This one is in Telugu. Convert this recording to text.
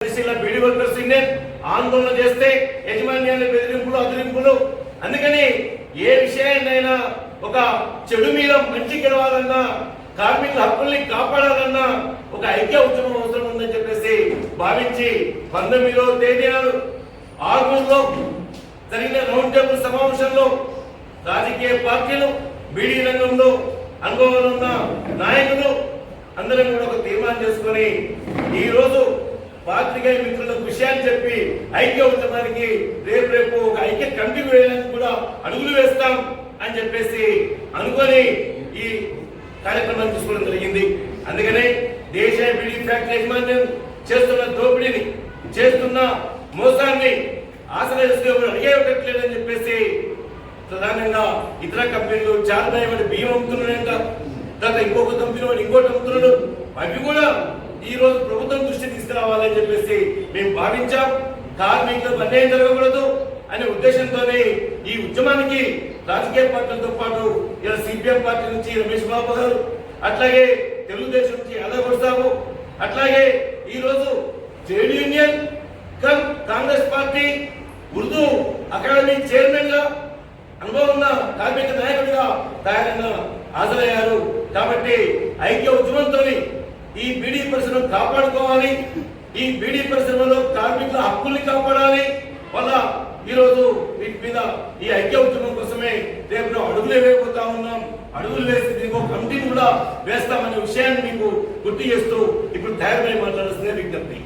బీడీ వర్కర్స్ యూనియన్ ఆందోళన చేస్తే యజమాన్యాల బెదిరింపులు అదిరింపులు. అందుకని ఏ విషయాన్నైనా ఒక చెడు మీద మంచి గెలవాలన్నా, కార్మికుల హక్కుల్ని కాపాడాలన్నా ఒక ఐక్య ఉద్యమం అవసరం ఉందని చెప్పేసి భావించి 19వ తేదీ నాడు ఆర్మూర్లో జరిగిన రౌండ్ టేబుల్ సమావేశంలో రాజకీయ పార్టీలు, బీడీ రంగంలో అనుభవం ఉన్న నాయకులు అందరం కూడా ఒక తీర్మానం చేసుకుని ఈ రోజు పాత్రికేయ మిత్రులకు విషయాన్ని చెప్పి ఐక్య ఉద్యమానికి రేపు ఒక ఐక్య కమిటీ వేయడానికి కూడా అడుగులు వేస్తాం అని చెప్పేసి అనుకొని ఈ కార్యక్రమాన్ని తీసుకోవడం జరిగింది. అందుకనే దేశ బీడీ ఫ్యాక్టరీ యజమాన్యం చేస్తున్న దోపిడీని, చేస్తున్న మోసాన్ని అడిగేటట్లేదని చెప్పేసి ప్రధానంగా ఇతర కంపెనీలు చాలా బియ్యం అమ్ముతున్నాయంట, తర్వాత ఇంకొక కంపెనీ ఇంకోటి అమ్ముతున్నాడు. అవి కూడా ఈ రోజు ప్రభుత్వం దృష్టి తీసుకురావాలని చెప్పేసి మేము భావించాం. కార్మికులకు అన్యాయం జరగకూడదు అనే ఉద్దేశంతోనే ఈ ఉద్యమానికి రాజకీయ పార్టీలతో పాటు ఇలా సిపిఎం పార్టీ నుంచి రమేష్ బాబు గారు, అట్లాగే తెలుగుదేశం నుంచి యాదవ్ సాబు, అట్లాగే ఈ రోజు trade union Congress party Urdu academy chairman గా అనుభవం ఉన్న కార్మిక నాయకుడిగా తయారైన హాజరయ్యారు. కాబట్టి ఐక్య ఉద్యమంతో ఈ బీడీ పరిశ్రమను కాపాడుకోవాలి, ఈ బీడీ పరిశ్రమలో కార్మికుల హక్కుల్ని కాపాడాలి. వల్ల ఈరోజు వీటి మీద ఈ ఐక్య ఉద్యమం కోసమే రేపు అడుగులు వేయబోతా ఉన్నాం. అడుగులు వేసి దీనికి కమిటీని కూడా వేస్తామనే విషయాన్ని మీకు గుర్తు చేస్తూ ఇప్పుడు తయారై మాట్లాడాల్సిందే విజ్ఞప్తి.